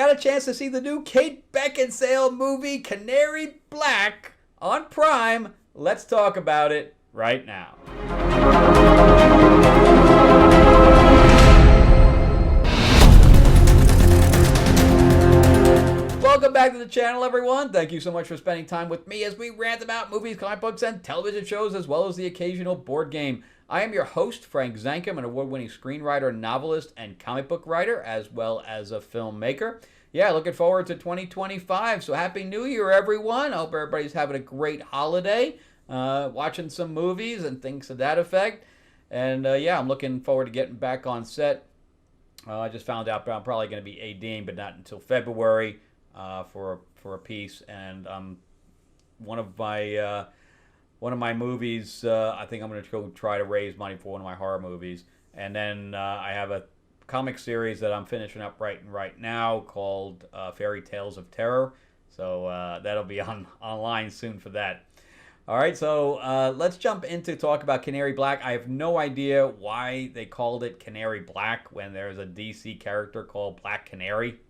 got a chance to see the new Kate Beckinsale movie, Canary Black, on Prime. Let's talk about it right now. Welcome back to the channel, everyone. Thank you so much for spending time with me as we rant about movies, comic books, and television shows, as well as the occasional board game. I am your host, Frank Zanka. I'm an award-winning screenwriter, novelist, and comic book writer, as well as a filmmaker. Yeah, looking forward to 2025. So happy New Year, everyone. I hope everybody's having a great holiday, watching some movies and things to that effect. And yeah, I'm looking forward to getting back on set. I just found out I'm probably going to be ADing, but not until February. For a piece, and one of my movies. I think I'm going to go try to raise money for one of my horror movies, and then I have a comic series that I'm finishing up right now called Fairy Tales of Terror. So that'll be online soon for that. All right, so let's jump into talk about Canary Black. I have no idea why they called it Canary Black when there's a DC character called Black Canary.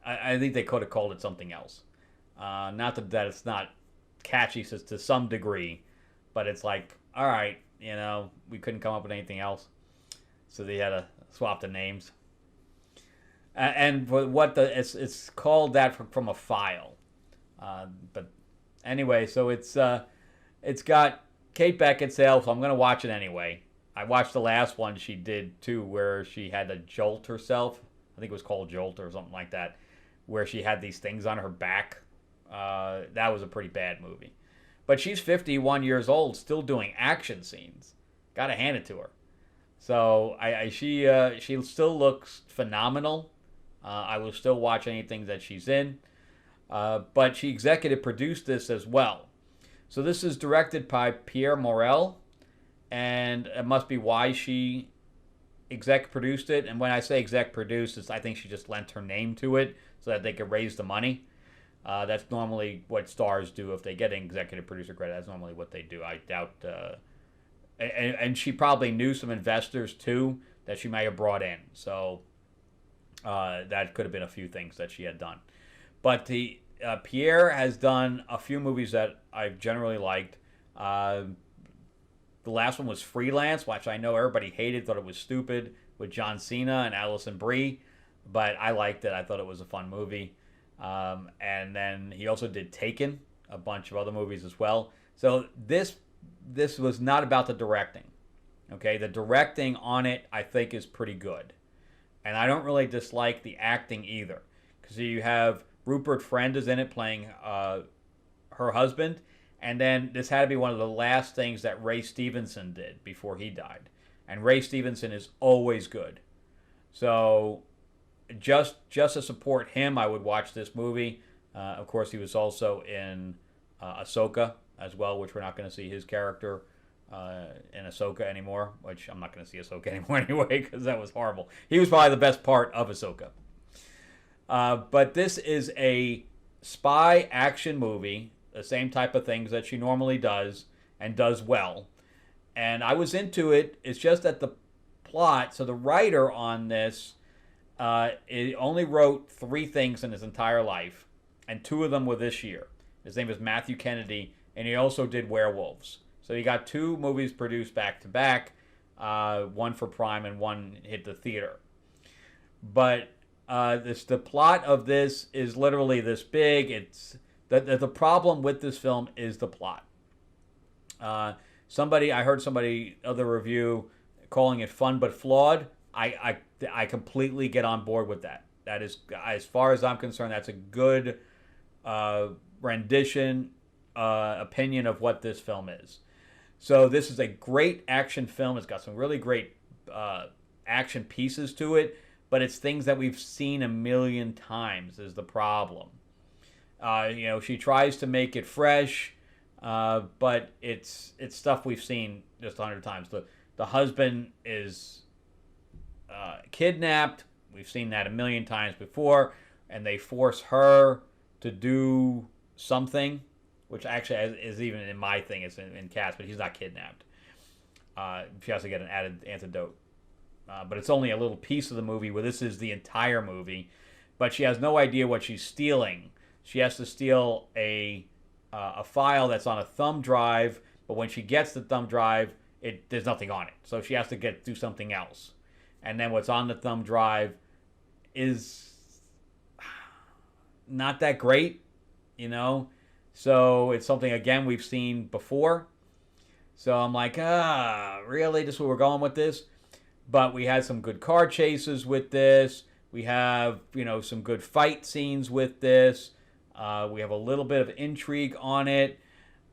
I think they could have called it something else. Not that it's not catchy to some degree, but it's like, all right, we couldn't come up with anything else, so they had to swap the names. And for what it's called that from a file. But anyway, so it's got Kate Beckinsale, so I'm gonna watch it anyway. I watched the last one she did too, where she had to jolt herself. I think it was called Jolt or something like that, where she had these things on her back. That was a pretty bad movie. But she's 51 years old, still doing action scenes. Gotta hand it to her. So she still looks phenomenal. I will still watch anything that she's in. But she executive produced this as well. So this is directed by Pierre Morel, and it must be why she exec produced it. And when I say exec produced, I think she just lent her name to it so that they could raise the money. That's normally what stars do if they get an executive producer credit. That's normally what they do. I doubt. And she probably knew some investors too that she may have brought in. So that could have been a few things that she had done. But Pierre has done a few movies that I've generally liked. The last one was Freelance, which I know everybody hated, thought it was stupid, with John Cena and Alison Brie. But I liked it. I thought it was a fun movie. And then he also did Taken, a bunch of other movies as well. So this was not about the directing. Okay, the directing on it, I think, is pretty good. And I don't really dislike the acting either. Because you have Rupert Friend is in it playing her husband. And then this had to be one of the last things that Ray Stevenson did before he died. And Ray Stevenson is always good. So just to support him, I would watch this movie. Of course, he was also in Ahsoka as well, which we're not going to see his character in Ahsoka anymore, which I'm not going to see Ahsoka anymore anyway, because that was horrible. He was probably the best part of Ahsoka. But this is a spy action movie, the same type of things that she normally does and does well. And I was into it. It's just that the plot, so the writer on this he only wrote 3 things in his entire life, and 2 of them were this year. His name is Matthew Kennedy, and he also did Werewolves. So he got 2 movies produced back to back, one for Prime and one hit the theater. But the plot of this is literally this big. It's the problem with this film is the plot. I heard somebody other review calling it fun but flawed. I completely get on board with that. That is, as far as I'm concerned, that's a good rendition, opinion of what this film is. So this is a great action film. It's got some really great action pieces to it, but it's things that we've seen a million times is the problem. She tries to make it fresh, but it's stuff we've seen just 100 times. The husband is kidnapped. We've seen that a million times before, and they force her to do something, which actually is even in my thing. It's in cast, but he's not kidnapped. She has to get an added antidote but it's only a little piece of the movie where this is the entire movie. But she has no idea what she's stealing. She has to steal a file that's on a thumb drive, but when she gets the thumb drive, there's nothing on it. So she has to do something else. And then what's on the thumb drive is not that great, you know? So it's something, again, we've seen before. So I'm like, really? This is where we're going with this? But we had some good car chases with this. We have, some good fight scenes with this. We have a little bit of intrigue on it.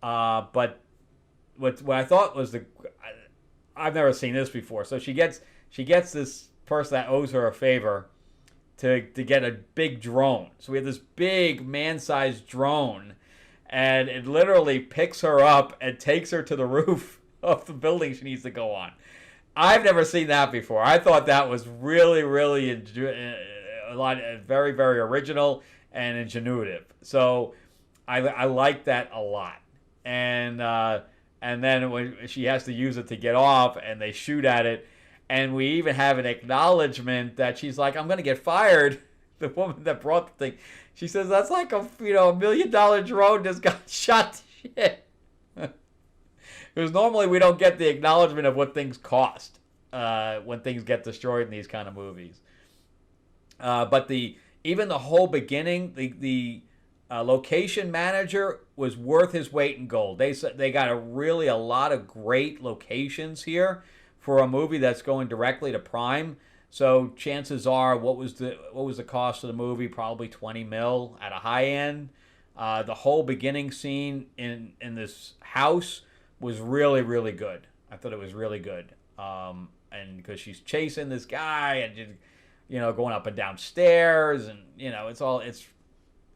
But what I thought was I've never seen this before. So she gets this person that owes her a favor to get a big drone. So we have this big man-sized drone, and it literally picks her up and takes her to the roof of the building she needs to go on. I've never seen that before. I thought that was really, really very, very original and ingenuitive. So I like that a lot. And then when she has to use it to get off, and they shoot at it, and we even have an acknowledgement that she's like, I'm going to get fired. The woman that brought the thing, she says, that's like a $1 million drone just got shot to shit. Because normally we don't get the acknowledgement of what things cost when things get destroyed in these kind of movies. But even the whole beginning, the location manager was worth his weight in gold. They got a lot of great locations here for a movie that's going directly to Prime. So chances are, what was the cost of the movie? Probably 20 mil at a high end. The whole beginning scene in this house was really, really good. I thought it was really good. And because she's chasing this guy and just, going up and down stairs, and it's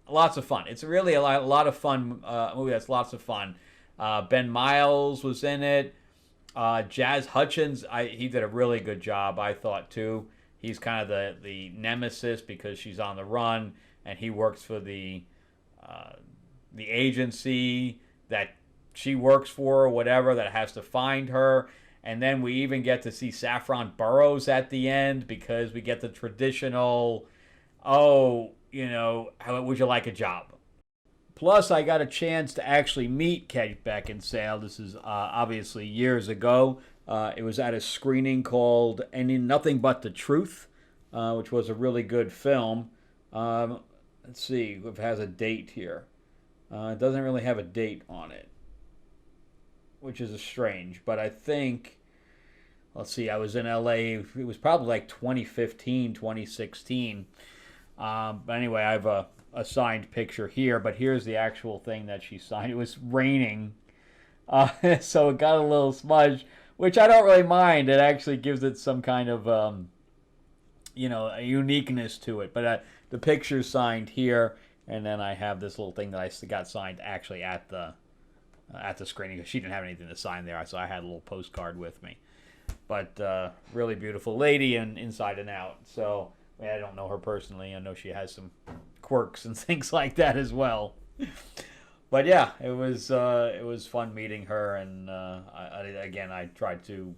lots of fun. It's really a lot of fun movie. That's lots of fun. Ben Miles was in it. Jazz Hutchins, he did a really good job, I thought, too. He's kind of the nemesis because she's on the run, and he works for the agency that she works for, or whatever, that has to find her. And then we even get to see Saffron Burrows at the end, because we get the traditional, how would you like a job? Plus, I got a chance to actually meet Kate Beckinsale. This is obviously years ago. It was at a screening called Nothing But the Truth, which was a really good film. Let's see if it has a date here. It doesn't really have a date on it, which is strange. But I think, let's see, I was in LA. It was probably like 2015, 2016. But anyway, I have a signed picture here, but here's the actual thing that she signed. It was raining, so it got a little smudged, which I don't really mind. It actually gives it some kind of, a uniqueness to it. But the picture's signed here, and then I have this little thing that I got signed actually at the screening, because she didn't have anything to sign there, so I had a little postcard with me. But really beautiful lady, and inside and out. So I don't know her personally. I know she has some quirks and things like that as well. But yeah, it was fun meeting her, and I tried to,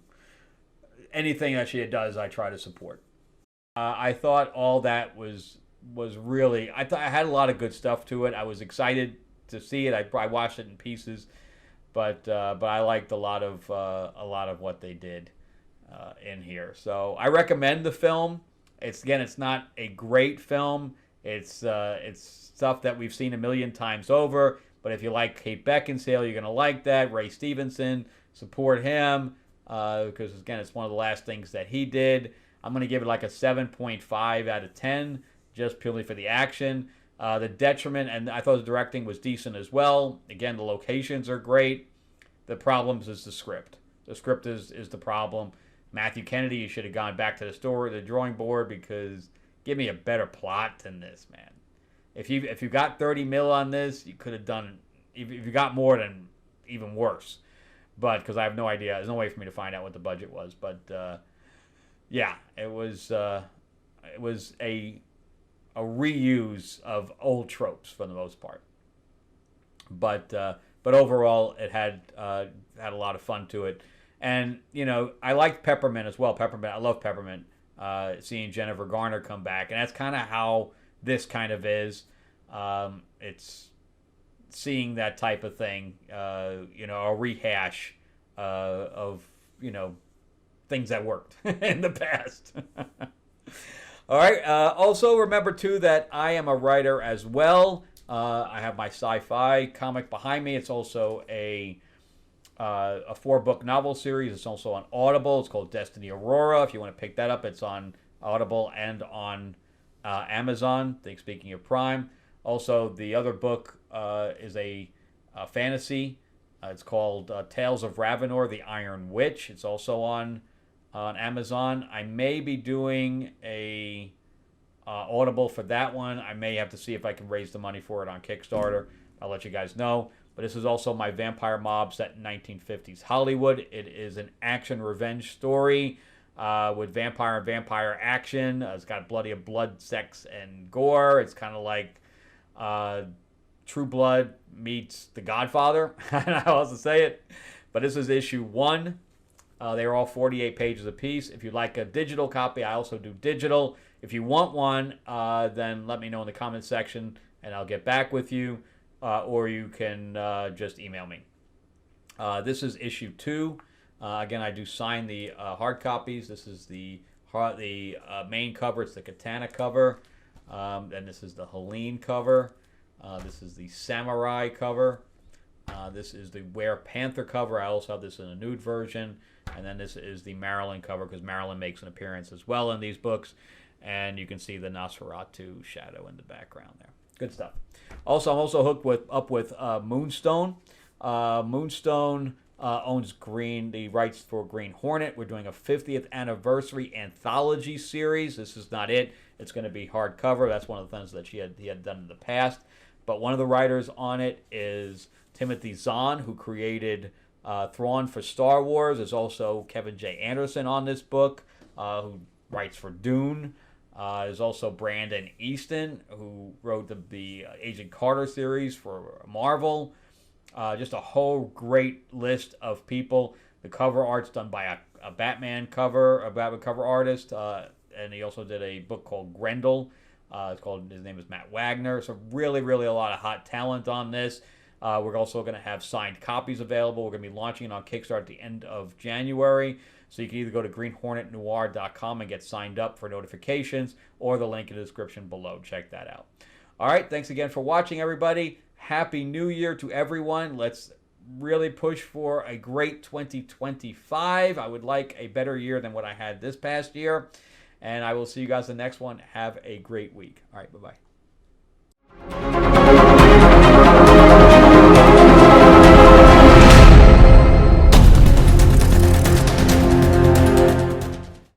anything that she does, I try to support. I thought all that was really, I thought I had a lot of good stuff to it. I was excited to see it. I watched it in pieces, but I liked a lot of what they did in here. So I recommend the film. It's not a great film. It's stuff that we've seen a million times over. But if you like Kate Beckinsale, you're gonna like that. Ray Stevenson, support him, because again, it's one of the last things that he did. I'm gonna give it like a 7.5 out of 10, just purely for the action. The detriment, and I thought the directing was decent as well. Again, the locations are great. The problems is the script. The script is the problem. Matthew Kennedy, you should have gone back to the drawing board, because give me a better plot than this, man. If you got 30 mil on this, you could have done. If you got more, then even worse. But because I have no idea, there's no way for me to find out what the budget was. But yeah, it was a reuse of old tropes for the most part. But overall, it had a lot of fun to it. And, you know, I liked Peppermint as well. Peppermint, I love Peppermint. Seeing Jennifer Garner come back. And that's kind of how this kind of is. It's seeing that type of thing, you know, a rehash of, you know, things that worked in the past. All right. Also, remember, too, that I am a writer as well. I have my sci-fi comic behind me. It's also a 4-book novel series. It's also on Audible. It's called Destiny Aurora. If you want to pick that up, it's on Audible and on Amazon. Speaking of Prime. Also, the other book is a fantasy. It's called Tales of Ravenor, the Iron Witch. It's also on Amazon. I may be doing a Audible for that one. I may have to see if I can raise the money for it on Kickstarter. I'll let you guys know. But this is also my vampire mob set in 1950s Hollywood. It is an action revenge story with vampire and vampire action. It's got blood, sex, and gore. It's kind of like True Blood meets The Godfather. I don't know how else to say it. But this is issue 1. They are all 48 pages apiece. If you'd like a digital copy, I also do digital. If you want one, then let me know in the comment section, and I'll get back with you. Or you can just email me. This is issue 2. Again, I do sign the hard copies. This is the main cover. It's the Katana cover. And this is the Helene cover. This is the Samurai cover. This is the Were Panther cover. I also have this in a nude version. And then this is the Marilyn cover, because Marilyn makes an appearance as well in these books. And you can see the Nosferatu shadow in the background there. Good stuff. Also, I'm also hooked up with Moonstone. Moonstone owns the rights for Green Hornet. We're doing a 50th anniversary anthology series. This is not it. It's going to be hardcover. That's one of the things that he had done in the past. But one of the writers on it is Timothy Zahn, who created Thrawn for Star Wars. There's also Kevin J. Anderson on this book, who writes for Dune. There's also Brandon Easton, who wrote the Agent Carter series for Marvel. Just a whole great list of people. The cover art's done by a Batman cover artist, and he also did a book called Grendel. His name is Matt Wagner. So really, really a lot of hot talent on this. We're also going to have signed copies available. We're going to be launching it on Kickstarter at the end of January. So you can either go to greenhornetnoir.com and get signed up for notifications, or the link in the description below. Check that out. All right, thanks again for watching, everybody. Happy New Year to everyone. Let's really push for a great 2025. I would like a better year than what I had this past year. And I will see you guys in the next one. Have a great week. All right, bye-bye.